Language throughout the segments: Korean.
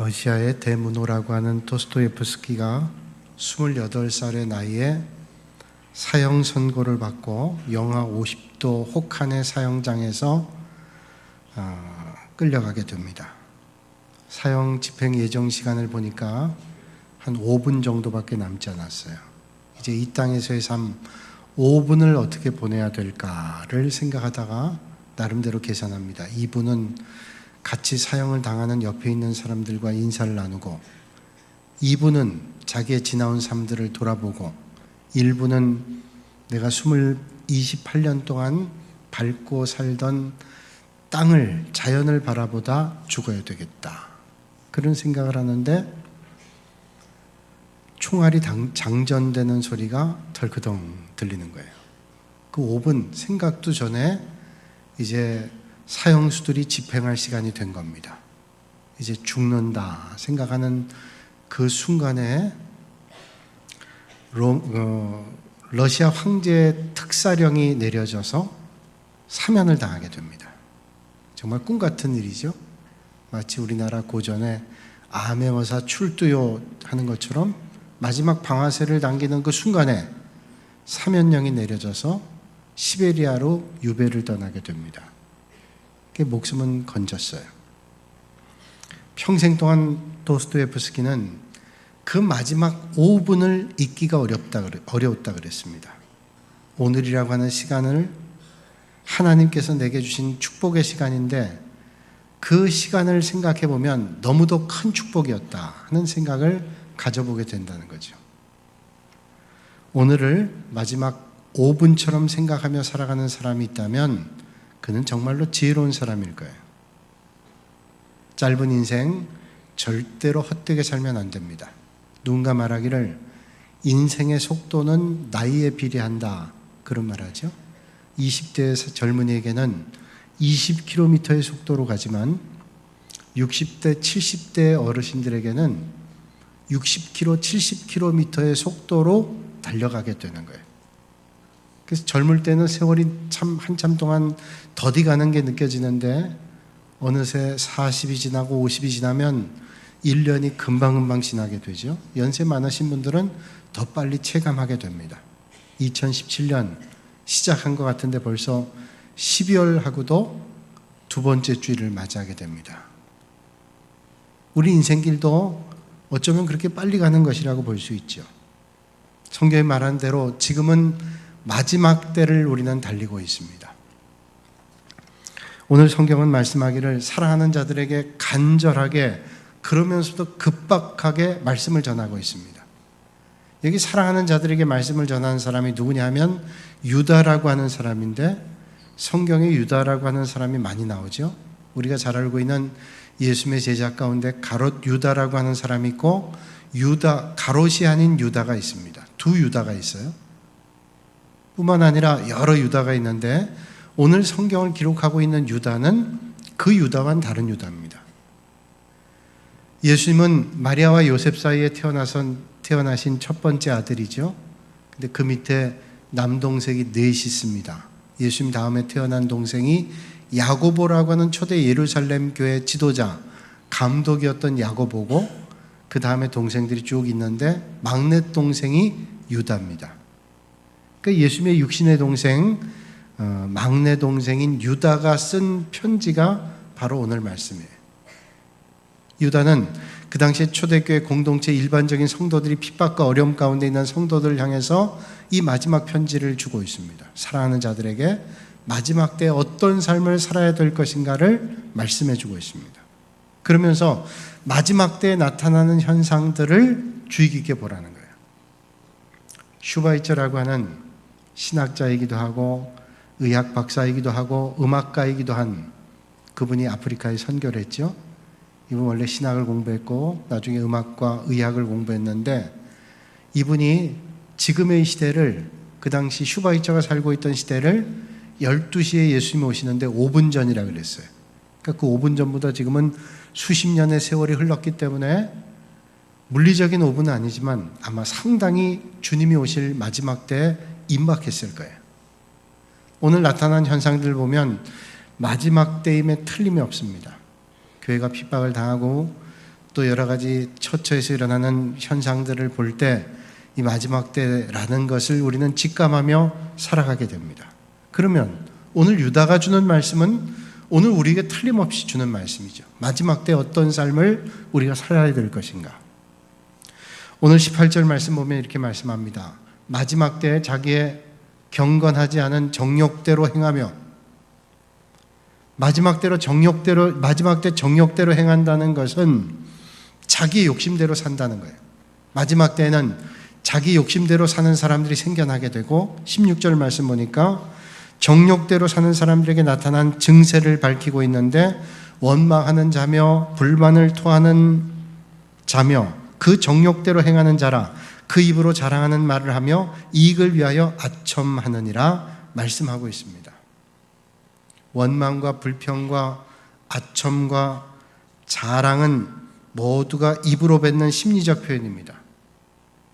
러시아의 대문호라고 하는 도스토옙스키가 28살의 나이에 사형 선고를 받고 영하 50도 혹한의 사형장에서 끌려가게 됩니다. 사형 집행 예정 시간을 보니까 한 5분 정도밖에 남지 않았어요. 이제 이 땅에서의 삶 5분을 어떻게 보내야 될까를 생각하다가 나름대로 계산합니다. 2분은 같이 사형을 당하는 옆에 있는 사람들과 인사를 나누고, 2분은 자기의 지나온 삶들을 돌아보고, 1분은 내가 28년 동안 밟고 살던 땅을, 자연을 바라보다 죽어야 되겠다. 그런 생각을 하는데 총알이 장전되는 소리가 덜크덩 들리는 거예요. 그 5분 생각도 전에 이제 사형수들이 집행할 시간이 된 겁니다. 이제 죽는다 생각하는 그 순간에 러시아 황제의 특사령이 내려져서 사면을 당하게 됩니다. 정말 꿈 같은 일이죠. 마치 우리나라 고전에 암행어사 출두요 하는 것처럼 마지막 방아쇠를 당기는 그 순간에 사면령이 내려져서 시베리아로 유배를 떠나게 됩니다. 목숨은 건졌어요. 평생 동안 도스토옙스키는 그 마지막 5분을 잊기가 어려웠다 그랬습니다. 오늘이라고 하는 시간을 하나님께서 내게 주신 축복의 시간인데 그 시간을 생각해 보면 너무도 큰 축복이었다 하는 생각을 가져보게 된다는 거죠. 오늘을 마지막 5분처럼 생각하며 살아가는 사람이 있다면 그는 정말로 지혜로운 사람일 거예요. 짧은 인생 절대로 헛되게 살면 안 됩니다. 누군가 말하기를 인생의 속도는 나이에 비례한다 그런 말하죠. 20대의 젊은이에게는 20km의 속도로 가지만 60대, 70대 어르신들에게는 60km, 70km의 속도로 달려가게 되는 거예요. 그래서 젊을 때는 세월이 참 한참 동안 더디 가는 게 느껴지는데 어느새 40이 지나고 50이 지나면 1년이 금방금방 지나게 되죠. 연세 많으신 분들은 더 빨리 체감하게 됩니다. 2017년 시작한 것 같은데 벌써 12월하고도 두 번째 주일을 맞이하게 됩니다. 우리 인생길도 어쩌면 그렇게 빨리 가는 것이라고 볼 수 있죠. 성경이 말한 대로 지금은 마지막 때를 우리는 달리고 있습니다. 오늘 성경은 말씀하기를 사랑하는 자들에게 간절하게 그러면서도 급박하게 말씀을 전하고 있습니다. 여기 사랑하는 자들에게 말씀을 전하는 사람이 누구냐 하면 유다라고 하는 사람인데 성경에 유다라고 하는 사람이 많이 나오죠. 우리가 잘 알고 있는 예수님의 제자 가운데 가롯 유다라고 하는 사람이 있고 유다, 가롯이 아닌 유다가 있습니다. 두 유다가 있어요. 뿐만 아니라 여러 유다가 있는데 오늘 성경을 기록하고 있는 유다는 그 유다와는 다른 유다입니다. 예수님은 마리아와 요셉 사이에 태어나신 첫 번째 아들이죠. 근데 그 밑에 남동생이 넷이 있습니다. 예수님 다음에 태어난 동생이 야고보라고 하는 초대 예루살렘 교회 지도자, 감독이었던 야고보고 그 다음에 동생들이 쭉 있는데 막내 동생이 유다입니다. 그러니까 예수님의 육신의 동생, 막내 동생인 유다가 쓴 편지가 바로 오늘 말씀이에요. 유다는 그 당시에 초대교회 공동체 일반적인 성도들이 핍박과 어려움 가운데 있는 성도들을 향해서 이 마지막 편지를 주고 있습니다. 사랑하는 자들에게 마지막 때 어떤 삶을 살아야 될 것인가를 말씀해 주고 있습니다. 그러면서 마지막 때에 나타나는 현상들을 주의 깊게 보라는 거예요. 슈바이처라고 하는 신학자이기도 하고 의학 박사이기도 하고 음악가이기도 한 그분이 아프리카에 선교를 했죠. 이분 원래 신학을 공부했고 나중에 음악과 의학을 공부했는데 이분이 지금의 시대를, 그 당시 슈바이처가 살고 있던 시대를 12시에 예수님이 오시는데 5분 전이라 그랬어요. 그러니까 그 5분 전보다 지금은 수십 년의 세월이 흘렀기 때문에 물리적인 5분은 아니지만 아마 상당히 주님이 오실 마지막 때에 임박했을 거예요. 오늘 나타난 현상들을 보면 마지막 때임에 틀림이 없습니다. 교회가 핍박을 당하고 또 여러 가지 처처에서 일어나는 현상들을 볼 때 이 마지막 때라는 것을 우리는 직감하며 살아가게 됩니다. 그러면 오늘 유다가 주는 말씀은 오늘 우리에게 틀림없이 주는 말씀이죠. 마지막 때 어떤 삶을 우리가 살아야 될 것인가. 오늘 18절 말씀 보면 이렇게 말씀합니다. 마지막 때에 자기의 경건하지 않은 정욕대로 행하며, 마지막 때 정욕대로 행한다는 것은 자기 욕심대로 산다는 거예요. 마지막 때에는 자기 욕심대로 사는 사람들이 생겨나게 되고, 16절 말씀 보니까 정욕대로 사는 사람들에게 나타난 증세를 밝히고 있는데, 원망하는 자며 불만을 토하는 자며 그 정욕대로 행하는 자라, 그 입으로 자랑하는 말을 하며 이익을 위하여 아첨하느니라 말씀하고 있습니다. 원망과 불평과 아첨과 자랑은 모두가 입으로 뱉는 심리적 표현입니다.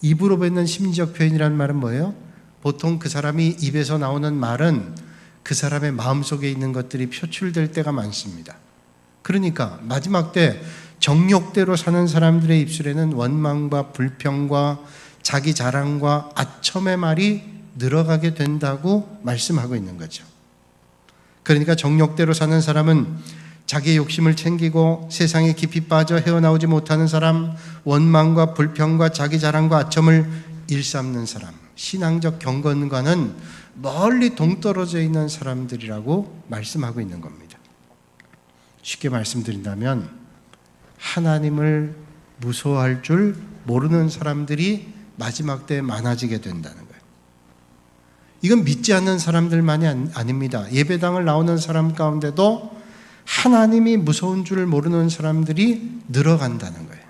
입으로 뱉는 심리적 표현이라는 말은 뭐예요? 보통 그 사람이 입에서 나오는 말은 그 사람의 마음속에 있는 것들이 표출될 때가 많습니다. 그러니까 마지막 때 정욕대로 사는 사람들의 입술에는 원망과 불평과 자기 자랑과 아첨의 말이 늘어가게 된다고 말씀하고 있는 거죠. 그러니까 정욕대로 사는 사람은 자기의 욕심을 챙기고 세상에 깊이 빠져 헤어나오지 못하는 사람, 원망과 불평과 자기 자랑과 아첨을 일삼는 사람, 신앙적 경건과는 멀리 동떨어져 있는 사람들이라고 말씀하고 있는 겁니다. 쉽게 말씀드린다면 하나님을 무서워할 줄 모르는 사람들이 마지막 때에 많아지게 된다는 거예요. 이건 믿지 않는 사람들만이 아닙니다. 예배당을 나오는 사람 가운데도 하나님이 무서운 줄 모르는 사람들이 늘어간다는 거예요.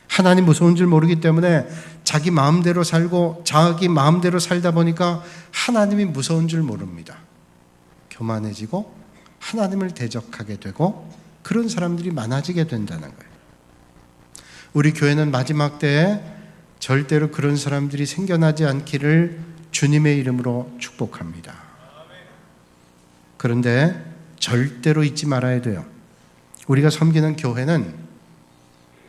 하나님 무서운 줄 모르기 때문에 자기 마음대로 살고 자기 마음대로 살다 보니까 하나님이 무서운 줄 모릅니다. 교만해지고 하나님을 대적하게 되고 그런 사람들이 많아지게 된다는 거예요. 우리 교회는 마지막 때에 절대로 그런 사람들이 생겨나지 않기를 주님의 이름으로 축복합니다. 그런데 절대로 잊지 말아야 돼요. 우리가 섬기는 교회는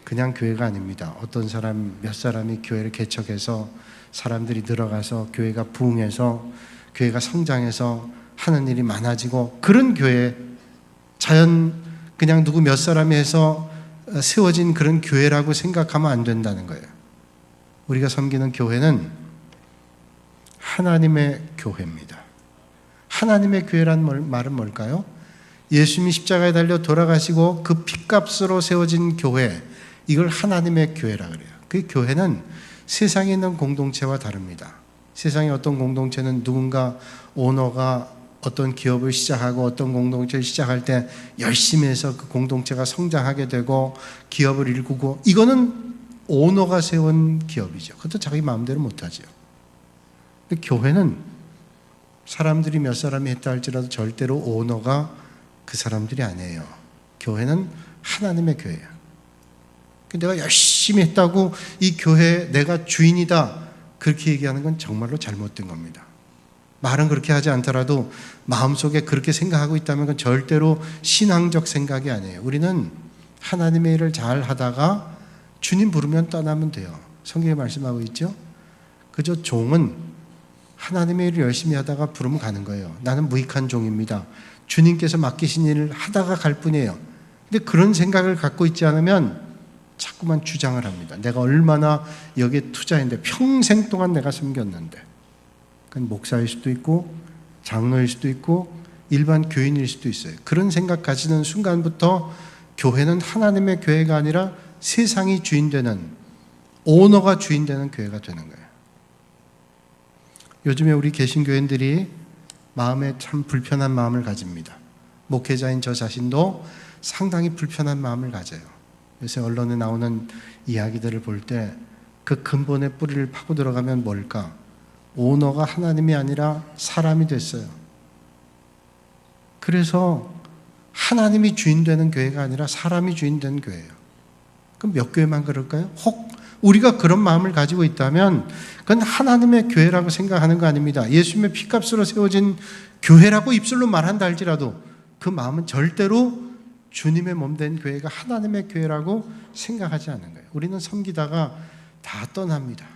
그냥 교회가 아닙니다. 어떤 사람, 몇 사람이 교회를 개척해서 사람들이 들어가서 교회가 부흥해서 교회가 성장해서 하는 일이 많아지고 그런 교회, 자연 그냥 누구 몇 사람이 해서 세워진 그런 교회라고 생각하면 안 된다는 거예요. 우리가 섬기는 교회는 하나님의 교회입니다. 하나님의 교회란 말은 뭘까요? 예수님이 십자가에 달려 돌아가시고 그 핏값으로 세워진 교회, 이걸 하나님의 교회라 그래요. 그 교회는 세상에 있는 공동체와 다릅니다. 세상의 어떤 공동체는 누군가 오너가 어떤 기업을 시작하고 어떤 공동체를 시작할 때 열심히 해서 그 공동체가 성장하게 되고 기업을 일구고, 이거는 오너가 세운 기업이죠. 그것도 자기 마음대로 못하죠. 근데 교회는 사람들이 몇 사람이 했다 할지라도 절대로 오너가 그 사람들이 아니에요. 교회는 하나님의 교회야. 내가 열심히 했다고 이 교회에 내가 주인이다 그렇게 얘기하는 건 정말로 잘못된 겁니다. 말은 그렇게 하지 않더라도 마음속에 그렇게 생각하고 있다면 그건 절대로 신앙적 생각이 아니에요. 우리는 하나님의 일을 잘 하다가 주님 부르면 떠나면 돼요. 성경에 말씀하고 있죠. 그저 종은 하나님의 일을 열심히 하다가 부르면 가는 거예요. 나는 무익한 종입니다. 주님께서 맡기신 일을 하다가 갈 뿐이에요. 근데 그런 생각을 갖고 있지 않으면 자꾸만 주장을 합니다. 내가 얼마나 여기에 투자했는데, 평생 동안 내가 섬겼는데. 그건 목사일 수도 있고 장로일 수도 있고 일반 교인일 수도 있어요. 그런 생각 가지는 순간부터 교회는 하나님의 교회가 아니라 세상이 주인되는, 오너가 주인되는 교회가 되는 거예요. 요즘에 우리 개신교인들이 마음에 참 불편한 마음을 가집니다. 목회자인 저 자신도 상당히 불편한 마음을 가져요. 요새 언론에 나오는 이야기들을 볼 때 그 근본의 뿌리를 파고 들어가면 뭘까? 오너가 하나님이 아니라 사람이 됐어요. 그래서 하나님이 주인되는 교회가 아니라 사람이 주인된 교회예요. 그럼 몇 교회만 그럴까요? 혹 우리가 그런 마음을 가지고 있다면 그건 하나님의 교회라고 생각하는 거 아닙니다. 예수님의 피값으로 세워진 교회라고 입술로 말한다 할지라도 그 마음은 절대로 주님의 몸된 교회가 하나님의 교회라고 생각하지 않는 거예요. 우리는 섬기다가 다 떠납니다.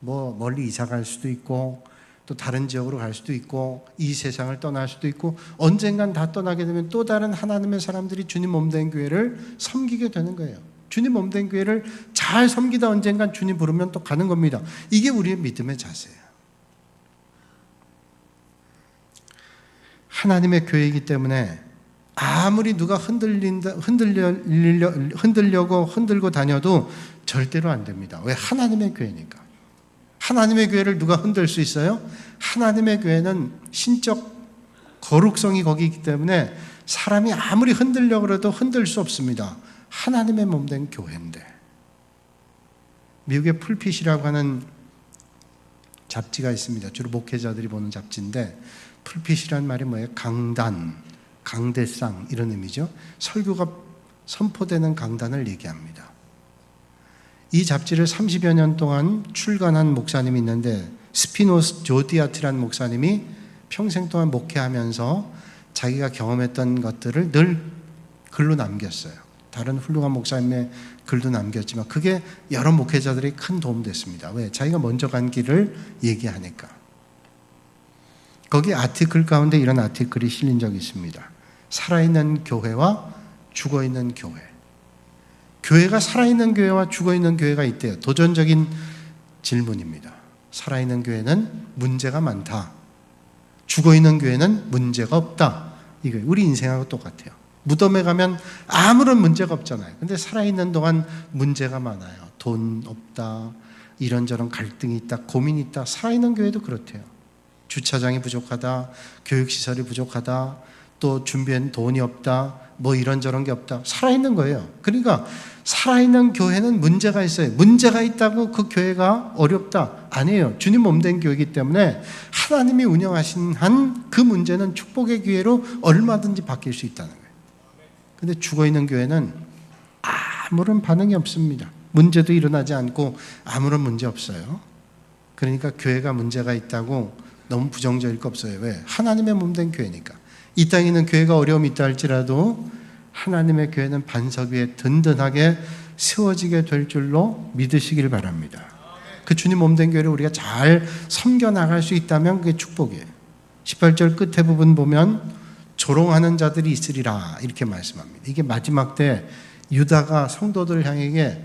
뭐 멀리 이사 갈 수도 있고 또 다른 지역으로 갈 수도 있고 이 세상을 떠날 수도 있고 언젠간 다 떠나게 되면 또 다른 하나님의 사람들이 주님 몸된 교회를 섬기게 되는 거예요. 주님 몸된 교회를 잘 섬기다 언젠간 주님 부르면 또 가는 겁니다. 이게 우리의 믿음의 자세예요. 하나님의 교회이기 때문에 아무리 누가 흔들고 다녀도 절대로 안 됩니다. 왜? 하나님의 교회니까. 하나님의 교회를 누가 흔들 수 있어요? 하나님의 교회는 신적 거룩성이 거기 있기 때문에 사람이 아무리 흔들려고 해도 흔들 수 없습니다. 하나님의 몸된 교회인데. 미국의 풀핏이라고 하는 잡지가 있습니다. 주로 목회자들이 보는 잡지인데 풀핏이란 말이 뭐예요? 강단, 강대상 이런 의미죠. 설교가 선포되는 강단을 얘기합니다. 이 잡지를 30여 년 동안 출간한 목사님이 있는데 스피노스 조디아트라는 목사님이 평생 동안 목회하면서 자기가 경험했던 것들을 늘 글로 남겼어요. 다른 훌륭한 목사님의 글도 남겼지만 그게 여러 목회자들이 큰 도움 됐습니다. 왜? 자기가 먼저 간 길을 얘기하니까. 거기 아티클 가운데 이런 아티클이 실린 적이 있습니다. 살아있는 교회와 죽어있는 교회. 교회가 살아있는 교회와 죽어있는 교회가 있대요. 도전적인 질문입니다. 살아있는 교회는 문제가 많다. 죽어있는 교회는 문제가 없다. 이거 우리 인생하고 똑같아요. 무덤에 가면 아무런 문제가 없잖아요. 근데 살아있는 동안 문제가 많아요. 돈 없다. 이런저런 갈등이 있다. 고민이 있다. 살아있는 교회도 그렇대요. 주차장이 부족하다. 교육시설이 부족하다. 또 준비한 돈이 없다. 뭐 이런저런 게 없다. 살아있는 거예요. 그러니까 살아있는 교회는 문제가 있어요. 문제가 있다고 그 교회가 어렵다. 아니에요. 주님 몸된 교회이기 때문에 하나님이 운영하신 한 그 문제는 축복의 기회로 얼마든지 바뀔 수 있다는 거예요. 근데 죽어있는 교회는 아무런 반응이 없습니다. 문제도 일어나지 않고 아무런 문제 없어요. 그러니까 교회가 문제가 있다고 너무 부정적일 거 없어요. 왜? 하나님의 몸된 교회니까. 이 땅에 있는 교회가 어려움이 있다 할지라도 하나님의 교회는 반석 위에 든든하게 세워지게 될 줄로 믿으시길 바랍니다. 그 주님 몸된 교회를 우리가 잘 섬겨나갈 수 있다면 그게 축복이에요. 18절 끝에 부분 보면 조롱하는 자들이 있으리라 이렇게 말씀합니다. 이게 마지막 때 유다가 성도들을 향해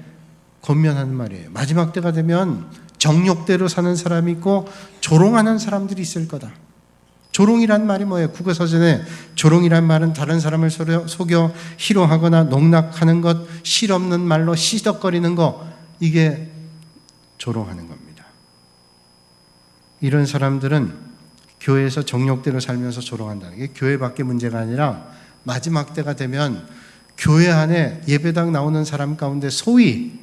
권면하는 말이에요. 마지막 때가 되면 정욕대로 사는 사람이 있고 조롱하는 사람들이 있을 거다. 조롱이란 말이 뭐예요? 국어사전에 조롱이란 말은 다른 사람을 속여 희롱하거나 농락하는 것, 실없는 말로 시덕거리는 것, 이게 조롱하는 겁니다. 이런 사람들은 교회에서 정욕대로 살면서 조롱한다는 게 교회 밖에 문제가 아니라 마지막 때가 되면 교회 안에 예배당 나오는 사람 가운데 소위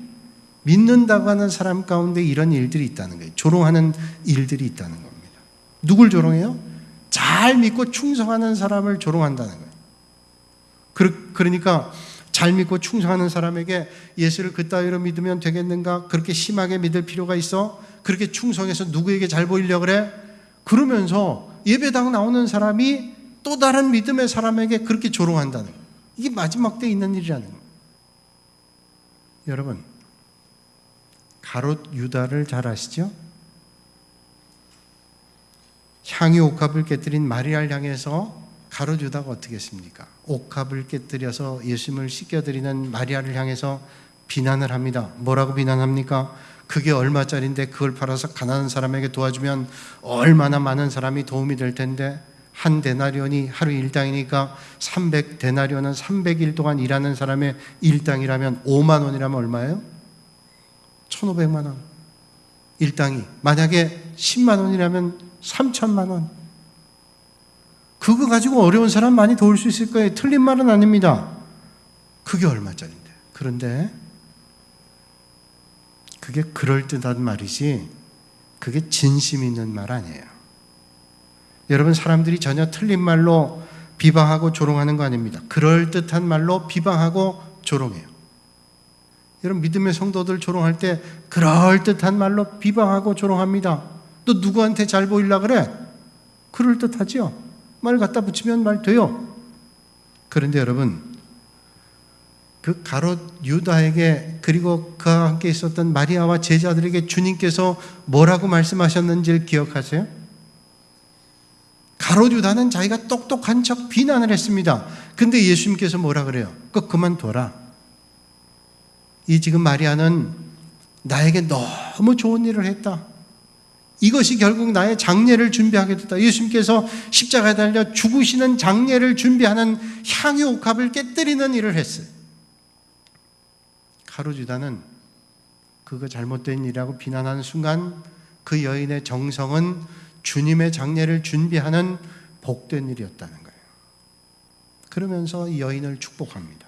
믿는다고 하는 사람 가운데 이런 일들이 있다는 거예요. 조롱하는 일들이 있다는 겁니다. 누굴 조롱해요? 잘 믿고 충성하는 사람을 조롱한다는 거예요. 그러니까 잘 믿고 충성하는 사람에게 예수를 그따위로 믿으면 되겠는가? 그렇게 심하게 믿을 필요가 있어? 그렇게 충성해서 누구에게 잘 보이려고 그래? 그러면서 예배당 나오는 사람이 또 다른 믿음의 사람에게 그렇게 조롱한다는 거예요. 이게 마지막 때 있는 일이라는 거예요. 여러분, 가롯 유다를 잘 아시죠? 향유 옥합을 깨뜨린 마리아를 향해서 가롯 유다가 어떻게 했습니까? 옥합을 깨뜨려서 예수님을 씻겨드리는 마리아를 향해서 비난을 합니다. 뭐라고 비난합니까? 그게 얼마짜리인데 그걸 팔아서 가난한 사람에게 도와주면 얼마나 많은 사람이 도움이 될 텐데 한 데나리온이 하루 일당이니까 300데나리온은 300일 동안 일하는 사람의 일당이라면 5만 원이라면 얼마예요? 1,500만 원. 일당이. 만약에 10만 원이라면 3천만 원. 그거 가지고 어려운 사람 많이 도울 수 있을 거예요. 틀린 말은 아닙니다. 그게 얼마짜리인데. 그런데 그게 그럴듯한 말이지 그게 진심 있는 말 아니에요. 여러분, 사람들이 전혀 틀린 말로 비방하고 조롱하는 거 아닙니다. 그럴듯한 말로 비방하고 조롱해요. 여러분, 믿음의 성도들 조롱할 때 그럴듯한 말로 비방하고 조롱합니다. 또 누구한테 잘 보이려고 그래? 그럴듯하지요. 말 갖다 붙이면 말 돼요. 그런데 여러분, 그 가롯 유다에게 그리고 그와 함께 있었던 마리아와 제자들에게 주님께서 뭐라고 말씀하셨는지를 기억하세요? 가롯 유다는 자기가 똑똑한 척 비난을 했습니다. 근데 예수님께서 뭐라 그래요? 그만둬라. 이 지금 마리아는 나에게 너무 좋은 일을 했다. 이것이 결국 나의 장례를 준비하게 됐다. 예수님께서 십자가에 달려 죽으시는 장례를 준비하는 향유 옥합을 깨뜨리는 일을 했어요. 가롯 유다는 그거 잘못된 일이라고 비난하는 순간 그 여인의 정성은 주님의 장례를 준비하는 복된 일이었다는 거예요. 그러면서 이 여인을 축복합니다.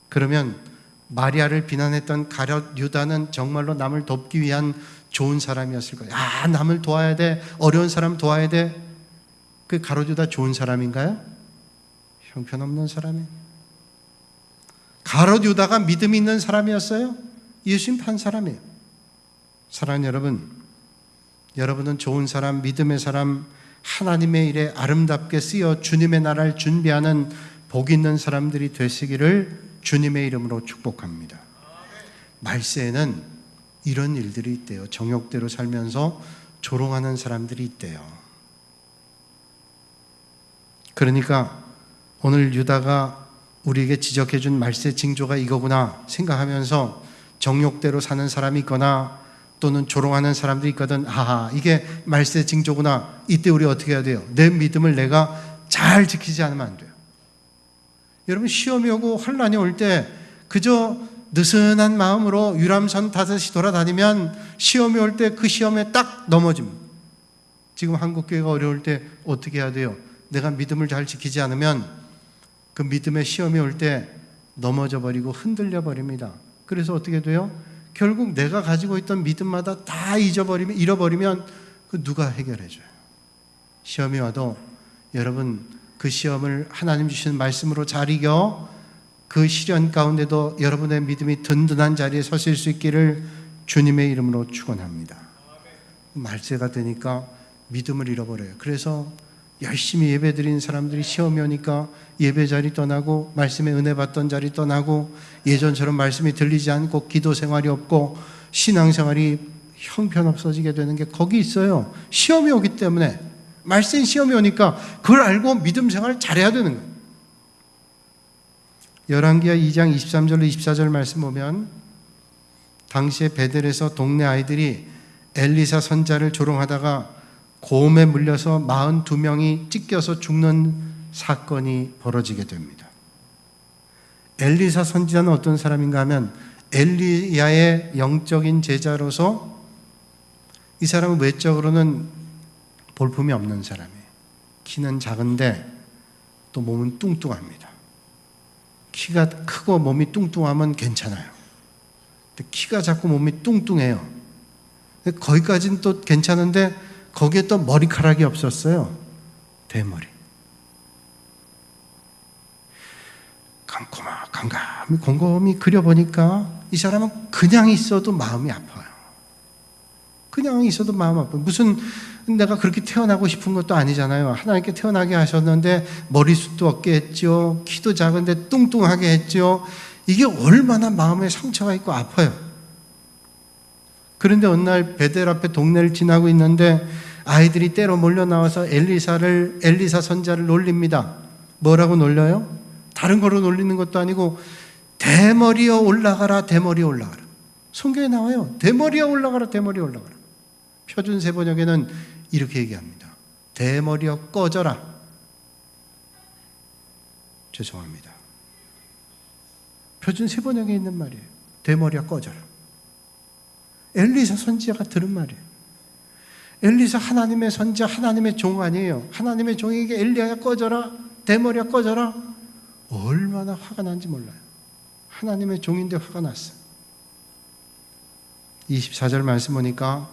그러면 마리아를 비난했던 가롯 유다는 정말로 남을 돕기 위한 좋은 사람이었을 거예요. 남을 도와야 돼. 어려운 사람 도와야 돼. 그 가롯 유다 좋은 사람인가요? 형편없는 사람이에요. 가롯 유다가 믿음이 있는 사람이었어요? 예수님 판 사람이에요. 사랑하는 여러분, 여러분은 좋은 사람, 믿음의 사람, 하나님의 일에 아름답게 쓰여 주님의 나라를 준비하는 복 있는 사람들이 되시기를 주님의 이름으로 축복합니다. 말세에는 이런 일들이 있대요. 정욕대로 살면서 조롱하는 사람들이 있대요. 그러니까 오늘 유다가 우리에게 지적해 준 말세 징조가 이거구나 생각하면서 정욕대로 사는 사람이 있거나 또는 조롱하는 사람들이 있거든. 이게 말세 징조구나. 이때 우리 어떻게 해야 돼요? 내 믿음을 내가 잘 지키지 않으면 안 돼요. 여러분, 시험이 오고 환난이 올 때 그저 느슨한 마음으로 유람선 타듯이 돌아다니면 시험이 올 때 그 시험에 딱 넘어집니다. 지금 한국교회가 어려울 때 어떻게 해야 돼요? 내가 믿음을 잘 지키지 않으면 그 믿음의 시험이 올 때 넘어져 버리고 흔들려 버립니다. 그래서 어떻게 돼요? 결국 내가 가지고 있던 믿음마다 다 잃어버리면 그 누가 해결해줘요? 시험이 와도 여러분 그 시험을 하나님 주시는 말씀으로 잘 이겨 그 시련 가운데도 여러분의 믿음이 든든한 자리에 서실 수 있기를 주님의 이름으로 축원합니다. 말세가 되니까 믿음을 잃어버려요. 그래서 열심히 예배드린 사람들이 시험이 오니까 예배 자리 떠나고 말씀의 은혜 받던 자리 떠나고 예전처럼 말씀이 들리지 않고 기도 생활이 없고 신앙생활이 형편없어지게 되는 게 거기 있어요. 시험이 오기 때문에. 말씀 시험이 오니까 그걸 알고 믿음 생활을 잘해야 되는 거예요. 열왕기하 2장 23절로 24절 말씀 보면 당시에 베델에서 동네 아이들이 엘리사 선지자를 조롱하다가 곰에 물려서 42명이 찢겨서 죽는 사건이 벌어지게 됩니다. 엘리사 선지자는 어떤 사람인가 하면 엘리야의 영적인 제자로서 이 사람은 외적으로는 볼품이 없는 사람이에요. 키는 작은데 또 몸은 뚱뚱합니다. 키가 크고 몸이 뚱뚱하면 괜찮아요. 근데 키가 작고 몸이 뚱뚱해요. 거기까지는 또 괜찮은데 거기에 또 머리카락이 없었어요. 대머리. 깜깜히 곰곰이 그려보니까 이 사람은 그냥 있어도 마음이 아파요. 그냥 있어도 마음 아파요. 무슨 내가 그렇게 태어나고 싶은 것도 아니잖아요. 하나님께 태어나게 하셨는데 머리숱도 없게 했죠. 키도 작은데 뚱뚱하게 했죠. 이게 얼마나 마음에 상처가 있고 아파요. 그런데 어느 날 베델 앞에 동네를 지나고 있는데 아이들이 때로 몰려 나와서 엘리사 선지자를 놀립니다. 뭐라고 놀려요? 다른 거로 놀리는 것도 아니고 대머리여 올라가라, 대머리여 올라가라. 성경에 나와요. 대머리여 올라가라, 대머리여 올라가라. 표준 세번역에는 이렇게 얘기합니다. 대머리여 꺼져라. 죄송합니다. 표준 세번역에 있는 말이에요. 대머리여 꺼져라. 엘리사 선지자가 들은 말이에요. 엘리사 하나님의 선지자, 하나님의 종 아니에요. 하나님의 종에게 엘리야야 꺼져라, 대머리야 꺼져라. 얼마나 화가 난지 몰라요. 하나님의 종인데 화가 났어요. 24절 말씀 보니까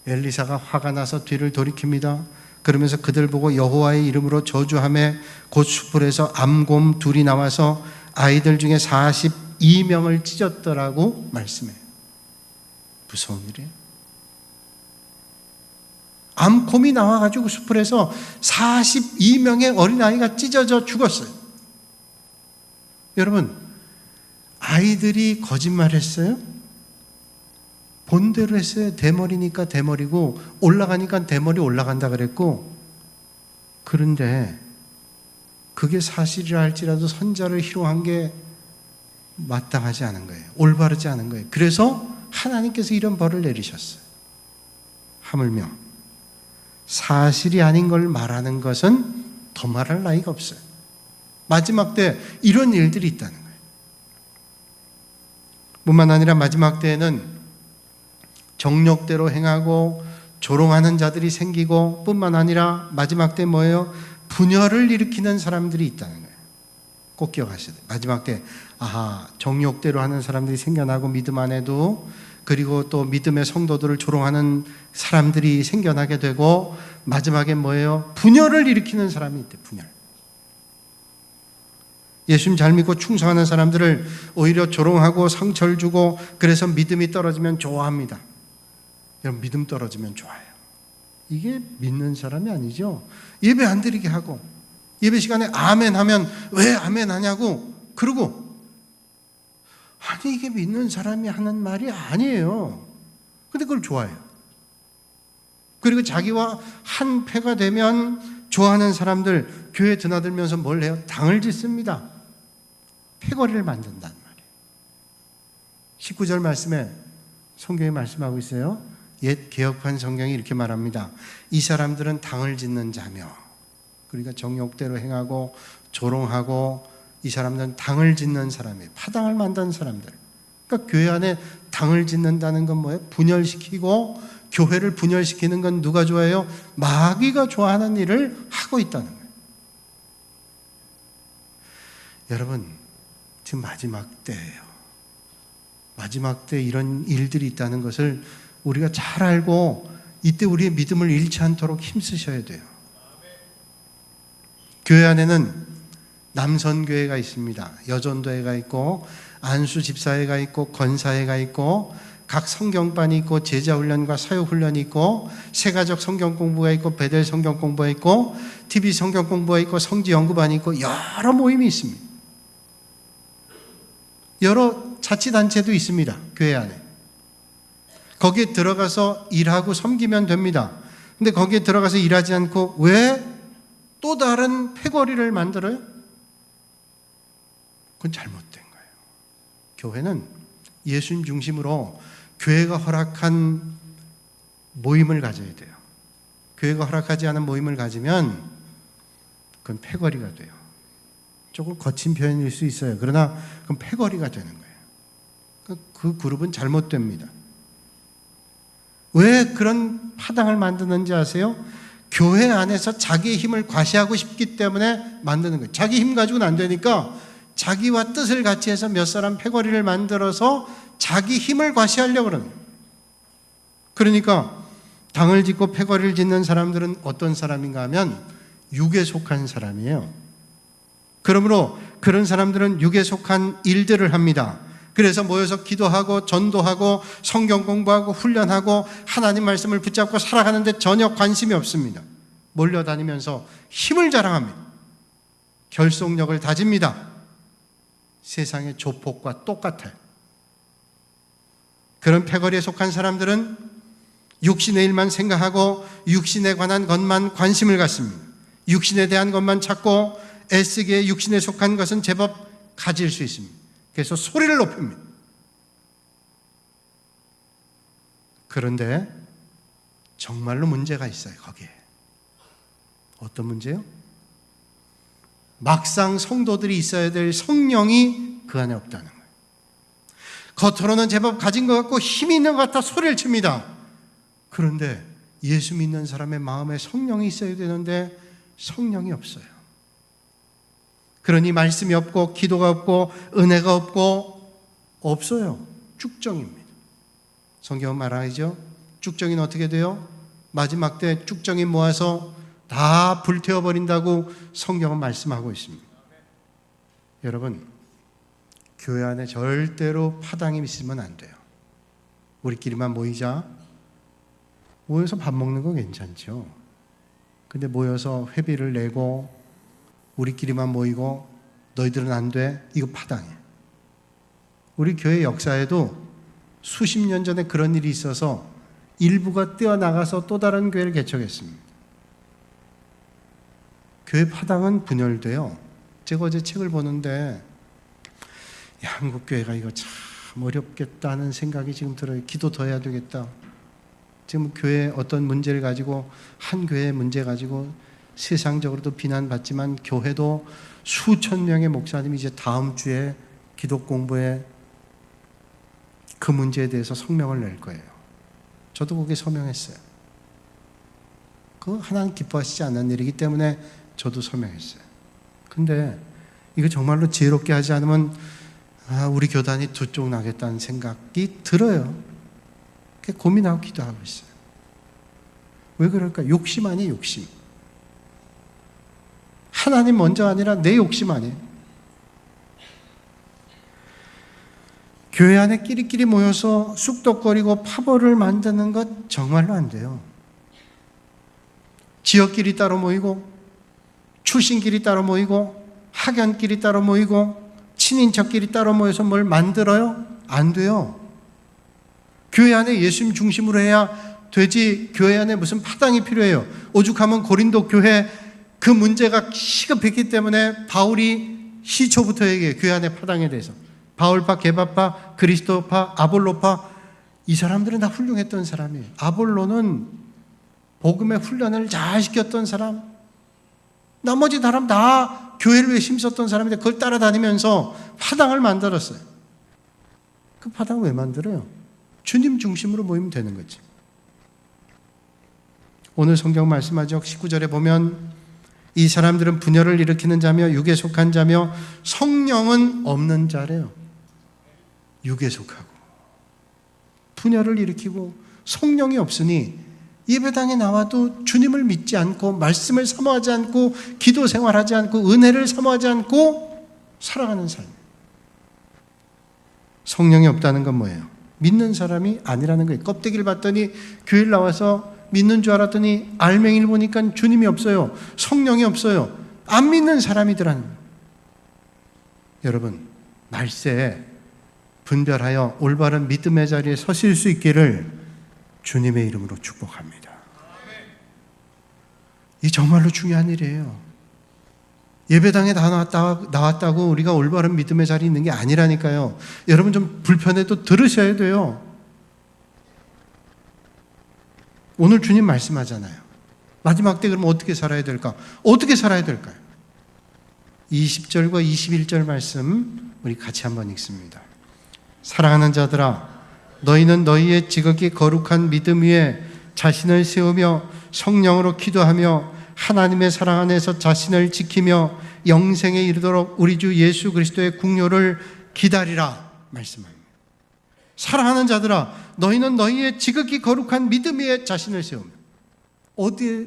엘리사가 화가 나서 뒤를 돌이킵니다. 그러면서 그들 보고 여호와의 이름으로 저주하며 곧 숯불에서 암곰 둘이 나와서 아이들 중에 42명을 찢었더라고 말씀해요. 무서운 일이에요. 암곰이 나와가지고 숯불에서 42명의 어린아이가 찢어져 죽었어요. 여러분, 아이들이 거짓말했어요? 본대로 했어요. 대머리니까 대머리고 올라가니까 대머리 올라간다 그랬고, 그런데 그게 사실이라 할지라도 선자를 희롱한 게 마땅하지 않은 거예요. 올바르지 않은 거예요. 그래서 하나님께서 이런 벌을 내리셨어요. 하물며 사실이 아닌 걸 말하는 것은 더 말할 나위가 없어요. 마지막 때 이런 일들이 있다는 거예요. 뿐만 아니라 마지막 때에는 정욕대로 행하고 조롱하는 자들이 생기고, 뿐만 아니라 마지막 때 뭐예요? 분열을 일으키는 사람들이 있다는 거예요. 꼭 기억하셔야 돼요. 마지막 때 정욕대로 하는 사람들이 생겨나고, 믿음 안에도, 그리고 또 믿음의 성도들을 조롱하는 사람들이 생겨나게 되고, 마지막에 뭐예요? 분열을 일으키는 사람이 있대. 분열. 예수님 잘 믿고 충성하는 사람들을 오히려 조롱하고 상처를 주고, 그래서 믿음이 떨어지면 좋아합니다. 여러분, 믿음 떨어지면 좋아요. 이게 믿는 사람이 아니죠. 예배 안 드리게 하고, 예배 시간에 아멘 하면 왜 아멘 하냐고 그러고, 아니 이게 믿는 사람이 하는 말이 아니에요. 근데 그걸 좋아해요. 그리고 자기와 한패가 되면 좋아하는 사람들 교회에 드나들면서 뭘 해요? 당을 짓습니다. 패거리를 만든단 말이에요. 19절 말씀에 성경이 말씀하고 있어요. 옛 개혁판 성경이 이렇게 말합니다. 이 사람들은 당을 짓는 자며, 그러니까 정욕대로 행하고 조롱하고, 이 사람들은 당을 짓는 사람이에요. 파당을 만드는 사람들. 그러니까 교회 안에 당을 짓는다는 건 뭐예요? 분열시키고, 교회를 분열시키는 건 누가 좋아해요? 마귀가 좋아하는 일을 하고 있다는 거예요. 여러분, 지금 마지막 때예요. 마지막 때 이런 일들이 있다는 것을 우리가 잘 알고, 이때 우리의 믿음을 잃지 않도록 힘쓰셔야 돼요. 교회 안에는 남선교회가 있습니다. 여전도회가 있고, 안수집사회가 있고, 권사회가 있고, 각 성경반이 있고, 제자훈련과 사역훈련이 있고, 세가족 성경공부가 있고, 베델 성경공부가 있고, TV 성경공부가 있고, 성지연구반이 있고, 여러 모임이 있습니다. 여러 자치단체도 있습니다. 교회 안에. 거기에 들어가서 일하고 섬기면 됩니다. 근데 거기에 들어가서 일하지 않고 왜 또 다른 패거리를 만들어요? 그건 잘못된 거예요. 교회는 예수님 중심으로 교회가 허락한 모임을 가져야 돼요. 교회가 허락하지 않은 모임을 가지면 그건 패거리가 돼요. 조금 거친 표현일 수 있어요. 그러나 그건 패거리가 되는 거예요. 그 그룹은 잘못됩니다. 왜 그런 파당을 만드는지 아세요? 교회 안에서 자기의 힘을 과시하고 싶기 때문에 만드는 거예요. 자기 힘 가지고는 안 되니까 자기와 뜻을 같이 해서 몇 사람 패거리를 만들어서 자기 힘을 과시하려고 그러는 거예요. 그러니까 당을 짓고 패거리를 짓는 사람들은 어떤 사람인가 하면 육에 속한 사람이에요. 그러므로 그런 사람들은 육에 속한 일들을 합니다. 그래서 모여서 기도하고 전도하고 성경 공부하고 훈련하고 하나님 말씀을 붙잡고 살아가는데 전혀 관심이 없습니다. 몰려다니면서 힘을 자랑합니다. 결속력을 다집니다. 세상의 조폭과 똑같아요. 그런 패거리에 속한 사람들은 육신의 일만 생각하고 육신에 관한 것만 관심을 갖습니다. 육신에 대한 것만 찾고 애쓰기에 육신에 속한 것은 제법 가질 수 있습니다. 그래서 소리를 높입니다. 그런데 정말로 문제가 있어요. 거기에. 어떤 문제요? 막상 성도들이 있어야 될 성령이 그 안에 없다는 거예요. 겉으로는 제법 가진 것 같고 힘이 있는 것 같아 소리를 칩니다. 그런데 예수 믿는 사람의 마음에 성령이 있어야 되는데 성령이 없어요. 그러니 말씀이 없고 기도가 없고 은혜가 없고 없어요. 쭉정입니다. 성경은 말하죠. 쭉정이는 어떻게 돼요? 마지막 때 쭉정이 모아서 다 불태워버린다고 성경은 말씀하고 있습니다. 여러분, 교회 안에 절대로 파당이 있으면 안 돼요. 우리끼리만 모이자. 모여서 밥 먹는 거 괜찮죠. 근데 모여서 회비를 내고 우리끼리만 모이고 너희들은 안 돼. 이거 파당해. 우리 교회 역사에도 수십 년 전에 그런 일이 있어서 일부가 뛰어나가서 또 다른 교회를 개척했습니다. 교회 파당은 분열돼요. 제가 어제 책을 보는데 한국 교회가 이거 참 어렵겠다는 생각이 지금 들어요. 기도 더 해야 되겠다. 지금 교회 어떤 문제를 가지고 한 교회의 문제 가지고 세상적으로도 비난받지만 교회도 수천 명의 목사님이 이제 다음 주에 기도 공부에 그 문제에 대해서 성명을 낼 거예요. 저도 거기에 서명했어요. 그거 하나님 기뻐하시지 않는 일이기 때문에 저도 서명했어요. 근데 이거 정말로 지혜롭게 하지 않으면 우리 교단이 두 쪽 나겠다는 생각이 들어요. 고민하고 기도하고 있어요. 왜 그럴까? 욕심 아니에요, 욕심. 하나님 먼저 아니라 내 욕심 아니에요. 교회 안에 끼리끼리 모여서 쑥덕거리고 파벌을 만드는 것 정말로 안 돼요. 지역끼리 따로 모이고 출신끼리 따로 모이고 학연끼리 따로 모이고 친인척끼리 따로 모여서 뭘 만들어요? 안 돼요. 교회 안에 예수님 중심으로 해야 되지 교회 안에 무슨 파당이 필요해요. 오죽하면 고린도 교회 그 문제가 시급했기 때문에 바울이 시초부터 얘기해요. 교회 안에 파당에 대해서. 바울파, 게바파, 그리스도파, 아볼로파 이 사람들은 다 훌륭했던 사람이에요. 아볼로는 복음의 훈련을 잘 시켰던 사람, 나머지 사람 다 교회를 위해 힘썼던 사람인데 그걸 따라다니면서 파당을 만들었어요. 그 파당을 왜 만들어요? 주님 중심으로 모이면 되는 거지. 오늘 성경 말씀하죠. 19절에 보면 이 사람들은 분열을 일으키는 자며 육에 속한 자며 성령은 없는 자래요. 육에 속하고 분열을 일으키고 성령이 없으니 예배당에 나와도 주님을 믿지 않고 말씀을 사모하지 않고 기도 생활하지 않고 은혜를 사모하지 않고 살아가는 삶. 성령이 없다는 건 뭐예요? 믿는 사람이 아니라는 거예요. 껍데기를 봤더니 교회를 나와서 믿는 줄 알았더니 알맹이를 보니까 주님이 없어요. 성령이 없어요. 안 믿는 사람이더라는 거예요. 여러분, 말세에 분별하여 올바른 믿음의 자리에 서실 수 있기를 주님의 이름으로 축복합니다. 이 정말로 중요한 일이에요. 예배당에 다 나왔다고 우리가 올바른 믿음의 자리에 있는 게 아니라니까요. 여러분 좀 불편해도 들으셔야 돼요. 오늘 주님 말씀하잖아요. 마지막 때 그러면 어떻게 살아야 될까? 어떻게 살아야 될까요? 20절과 21절 말씀 우리 같이 한번 읽습니다. 사랑하는 자들아, 너희는 너희의 지극히 거룩한 믿음 위에 자신을 세우며 성령으로 기도하며 하나님의 사랑 안에서 자신을 지키며 영생에 이르도록 우리 주 예수 그리스도의 국료를 기다리라 말씀합니다. 사랑하는 자들아, 너희는 너희의 지극히 거룩한 믿음 위에 자신을 세우며. 어디에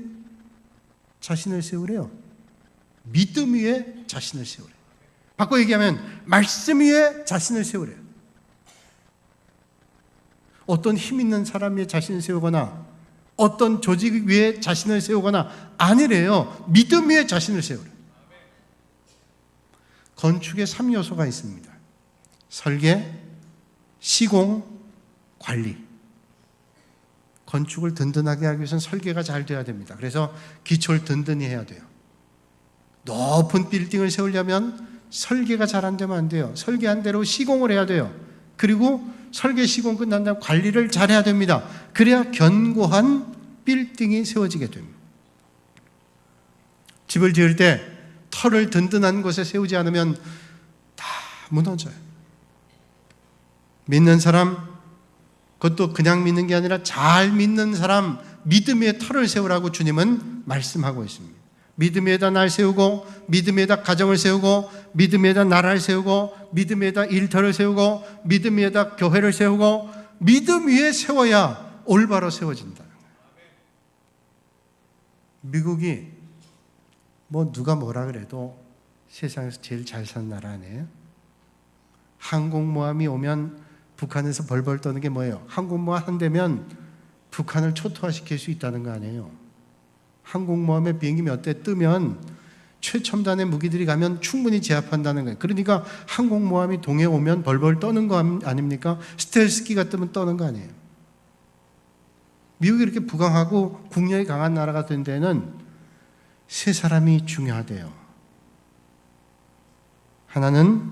자신을 세우래요? 믿음 위에 자신을 세우래요. 바꿔 얘기하면 말씀 위에 자신을 세우래요. 어떤 힘 있는 사람 위에 자신을 세우거나 어떤 조직 위에 자신을 세우거나 아니래요. 믿음 위에 자신을 세우래요. 건축에 3요소가 있습니다. 설계, 시공, 관리. 건축을 든든하게 하기 위해서는 설계가 잘 돼야 됩니다. 그래서 기초를 든든히 해야 돼요. 높은 빌딩을 세우려면 설계가 잘 안 되면 안 돼요. 설계한 대로 시공을 해야 돼요. 그리고 설계 시공 끝난 다음 관리를 잘해야 됩니다. 그래야 견고한 빌딩이 세워지게 됩니다. 집을 지을 때 터를 든든한 곳에 세우지 않으면 다 무너져요. 믿는 사람, 그것도 그냥 믿는 게 아니라 잘 믿는 사람, 믿음 위에 터를 세우라고 주님은 말씀하고 있습니다. 믿음 위에다 날 세우고, 믿음 위에다 가정을 세우고, 믿음 위에다 나라를 세우고, 믿음 위에다 일터를 세우고, 믿음 위에다 교회를 세우고, 믿음 위에 세워야 올바로 세워진다. 미국이 뭐 누가 뭐라 그래도 세상에서 제일 잘 사는 나라 아니에요? 항공모함이 오면 북한에서 벌벌 떠는 게 뭐예요? 항공모함 한 대면 북한을 초토화시킬 수 있다는 거 아니에요? 항공모함에 비행기 몇 대 뜨면 최첨단의 무기들이 가면 충분히 제압한다는 거예요. 그러니까 항공모함이 동해 오면 벌벌 떠는 거 아닙니까? 스텔스기가 뜨면 떠는 거 아니에요. 미국이 이렇게 부강하고 국력이 강한 나라가 된 데는 세 사람이 중요하대요. 하나는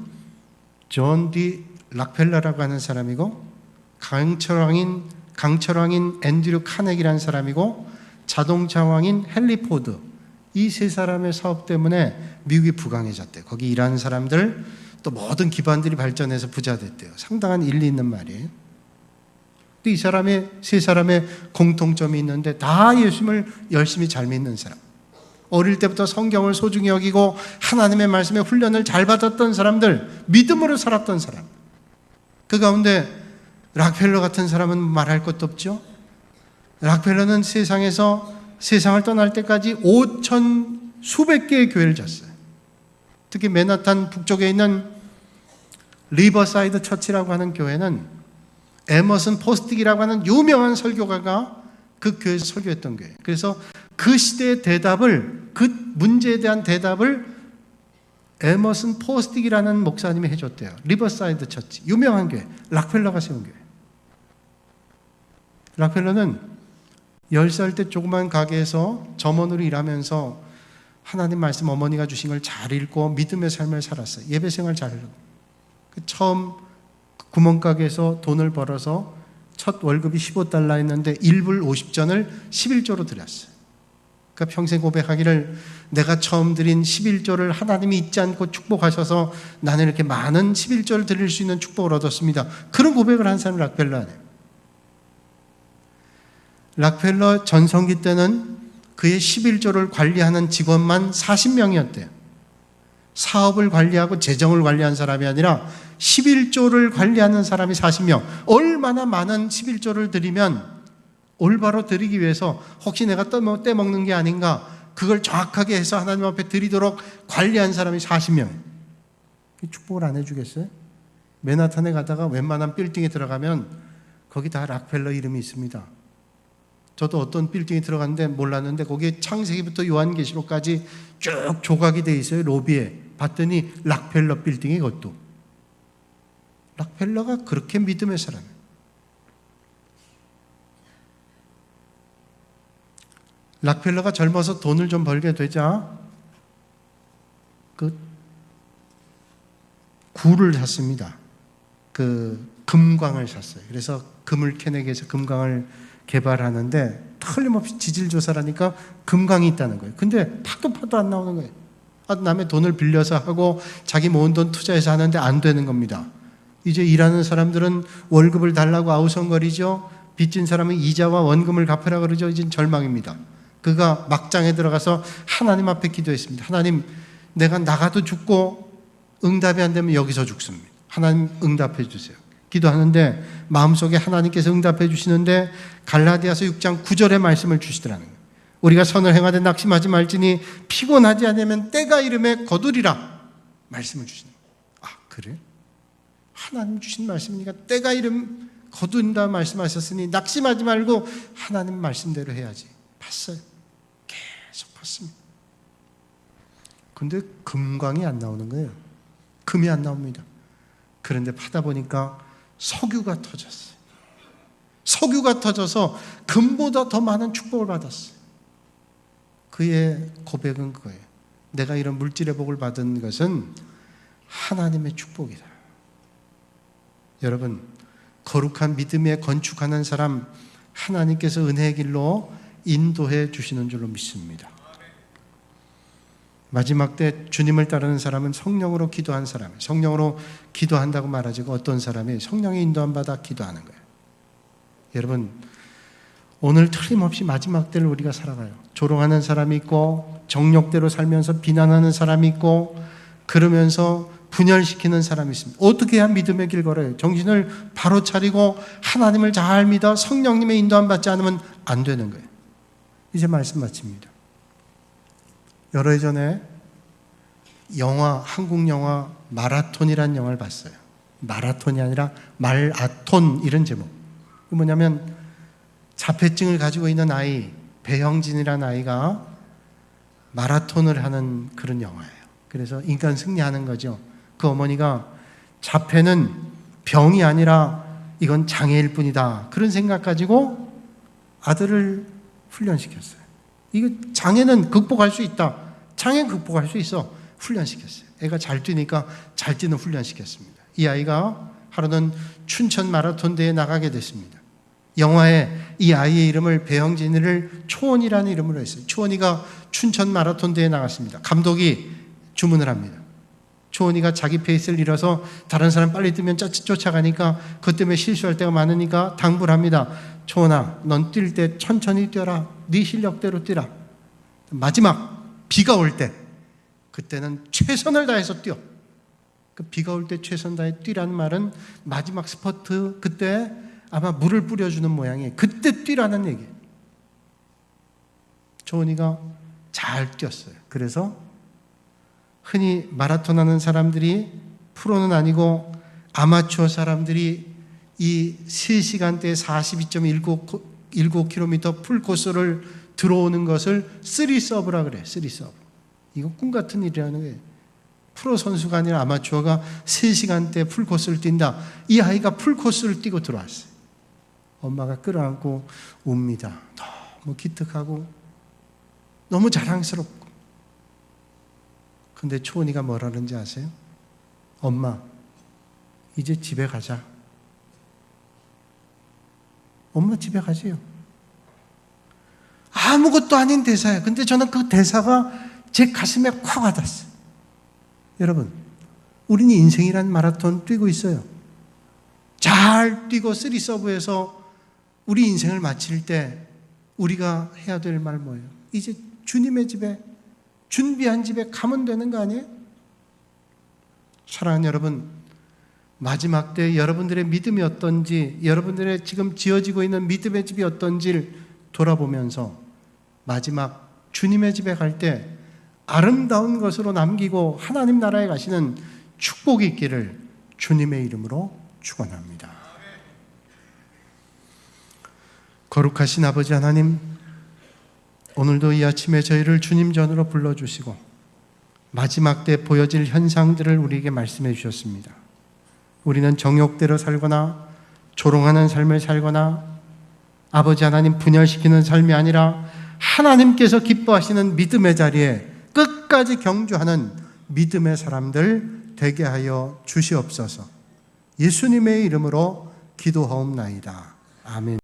존 D 락펠러라고 하는 사람이고, 강철왕인 앤드류 카네기라는 사람이고, 자동차 왕인 헨리 포드, 이 세 사람의 사업 때문에 미국이 부강해졌대요. 거기 일하는 사람들, 또 모든 기반들이 발전해서 부자 됐대요. 상당한 일리 있는 말이에요. 이 세 사람의 공통점이 있는데 다 예수님을 열심히 잘 믿는 사람, 어릴 때부터 성경을 소중히 여기고 하나님의 말씀에 훈련을 잘 받았던 사람들, 믿음으로 살았던 사람. 그 가운데 락펠러 같은 사람은 말할 것도 없죠. 락펠러는 세상을 떠날 때까지 5천 수백 개의 교회를 졌어요. 특히 맨하탄 북쪽에 있는 리버사이드 처치라고 하는 교회는 에머슨 포스틱이라고 하는 유명한 설교가가 그 교회에서 설교했던 교회예요. 그래서 그 시대의 대답을, 그 문제에 대한 대답을 에머슨 포스틱이라는 목사님이 해줬대요. 리버사이드 처치, 유명한 교회, 락펠러가 세운 교회. 락펠러는 10살 때 조그만 가게에서 점원으로 일하면서 하나님 말씀 어머니가 주신 걸 잘 읽고 믿음의 삶을 살았어요. 예배 생활 잘 하고. 처음 구멍가게에서 돈을 벌어서 첫 월급이 $15였는데 1불 50전을 11조로 드렸어요. 그러니까 평생 고백하기를, 내가 처음 드린 11조를 하나님이 잊지 않고 축복하셔서 나는 이렇게 많은 11조를 드릴 수 있는 축복을 얻었습니다. 그런 고백을 한 사람이 락펠러 아니에요. 락펠러 전성기 때는 그의 11조를 관리하는 직원만 40명이었대요. 사업을 관리하고 재정을 관리한 사람이 아니라 11조를 관리하는 사람이 40명. 얼마나 많은 11조를 드리면 올바로 드리기 위해서 혹시 내가 떼먹는 게 아닌가, 그걸 정확하게 해서 하나님 앞에 드리도록 관리한 사람이 40명. 축복을 안 해주겠어요? 맨하탄에 가다가 웬만한 빌딩에 들어가면 거기 다 락펠러 이름이 있습니다. 저도 어떤 빌딩에 들어갔는데 몰랐는데 거기에 창세기부터 요한계시록까지 쭉 조각이 돼 있어요. 로비에 봤더니 락펠러 빌딩이, 그것도 락펠러가 그렇게 믿음의 사람이에요. 락펠러가 젊어서 돈을 좀 벌게 되자 그 굴을 샀습니다. 그 금광을 샀어요. 그래서 금을 캐내기 위해서 금광을 개발하는데 틀림없이 지질조사라니까 금광이 있다는 거예요. 근데 파도 안 나오는 거예요. 남의 돈을 빌려서 하고 자기 모은 돈 투자해서 하는데 안 되는 겁니다. 이제 일하는 사람들은 월급을 달라고 아우성거리죠. 빚진 사람은 이자와 원금을 갚으라 그러죠. 이제 절망입니다. 그가 막장에 들어가서 하나님 앞에 기도했습니다. 하나님, 내가 나가도 죽고 응답이 안 되면 여기서 죽습니다. 하나님 응답해 주세요. 기도하는데 마음속에 하나님께서 응답해 주시는데 갈라디아서 6장 9절의 말씀을 주시더라는 거예요. 우리가 선을 행하되 낙심하지 말지니 피곤하지 않으면 때가 이름에 거두리라 말씀을 주시는 거예요. 아, 그래? 하나님 주신 말씀이니까 때가 이름 거둔다 말씀하셨으니 낙심하지 말고 하나님 말씀대로 해야지. 봤어요. 계속 봤습니다. 근데 금광이 안 나오는 거예요. 금이 안 나옵니다. 그런데 파다 보니까 석유가 터졌어요. 석유가 터져서 금보다 더 많은 축복을 받았어요. 그의 고백은 그거예요. 내가 이런 물질의 복을 받은 것은 하나님의 축복이다. 여러분, 거룩한 믿음에 건축하는 사람 하나님께서 은혜의 길로 인도해 주시는 줄로 믿습니다. 마지막 때 주님을 따르는 사람은 성령으로 기도한 사람, 성령으로 기도한다고 말하지 어떤 사람이 성령의 인도함 받아 기도하는 거예요. 여러분, 오늘 틀림없이 마지막 때를 우리가 살아가요. 조롱하는 사람이 있고 정욕대로 살면서 비난하는 사람이 있고 그러면서 분열시키는 사람이 있습니다. 어떻게 해야 믿음의 길 걸어요? 정신을 바로 차리고 하나님을 잘 믿어 성령님의 인도함 받지 않으면 안 되는 거예요. 이제 말씀 마칩니다. 여러 해 전에 한국 영화 마라톤이라는 영화를 봤어요. 마라톤이 아니라 말아톤, 이런 제목. 뭐냐면 자폐증을 가지고 있는 아이, 배형진이라는 아이가 마라톤을 하는 그런 영화예요. 그래서 인간 승리하는 거죠. 그 어머니가 자폐는 병이 아니라 이건 장애일 뿐이다. 그런 생각 가지고 아들을 훈련시켰어요. 이거 장애는 극복할 수 있다. 장애 극복할 수 있어. 훈련시켰어요. 애가 잘 뛰니까 잘 뛰는 훈련시켰습니다. 이 아이가 하루는 춘천 마라톤 대회에 나가게 됐습니다. 영화에 이 아이의 이름을 배영진이를 초원이라는 이름으로 했어요. 초원이가 춘천 마라톤 대회에 나갔습니다. 감독이 주문을 합니다. 초원이가 자기 페이스를 잃어서 다른 사람 빨리 뛰면 쫓아가니까 그것 때문에 실수할 때가 많으니까 당부를 합니다. 초원아, 넌 뛸 때 천천히 뛰어라. 네 실력대로 뛰라. 마지막 비가 올 때 그때는 최선을 다해서 뛰어. 그 비가 올 때 최선 다해 뛰라는 말은 마지막 스퍼트 그때 아마 물을 뿌려주는 모양이에요. 그때 뛰라는 얘기예요. 초원이가 잘 뛰었어요. 그래서 흔히 마라톤 하는 사람들이 프로는 아니고 아마추어 사람들이 이 3시간대 42.19km 풀코스를 들어오는 것을 3서브라 그래요. 3서브. 이거 꿈 같은 일이라는 거예요. 프로 선수가 아니라 아마추어가 3시간대 풀코스를 뛴다. 이 아이가 풀코스를 뛰고 들어왔어요. 엄마가 끌어안고 웁니다. 너무 기특하고 너무 자랑스럽고. 근데 초은이가 뭐라는지 아세요? 엄마, 이제 집에 가자. 엄마 집에 가세요. 아무것도 아닌 대사예요. 근데 저는 그 대사가 제 가슴에 확 와닿았어요. 여러분, 우리는 인생이란 마라톤 뛰고 있어요. 잘 뛰고 3서브에서 우리 인생을 마칠 때 우리가 해야 될 말 뭐예요? 이제 주님의 집에, 준비한 집에 가면 되는 거 아니에요? 사랑하는 여러분, 마지막 때 여러분들의 믿음이 어떤지, 여러분들의 지금 지어지고 있는 믿음의 집이 어떤지를 돌아보면서 마지막 주님의 집에 갈 때 아름다운 것으로 남기고 하나님 나라에 가시는 축복이 있기를 주님의 이름으로 축원합니다. 거룩하신 아버지 하나님, 오늘도 이 아침에 저희를 주님 전으로 불러주시고 마지막 때 보여질 현상들을 우리에게 말씀해 주셨습니다. 우리는 정욕대로 살거나 조롱하는 삶을 살거나 아버지 하나님 분열시키는 삶이 아니라 하나님께서 기뻐하시는 믿음의 자리에 끝까지 경주하는 믿음의 사람들 되게 하여 주시옵소서. 예수님의 이름으로 기도하옵나이다. 아멘.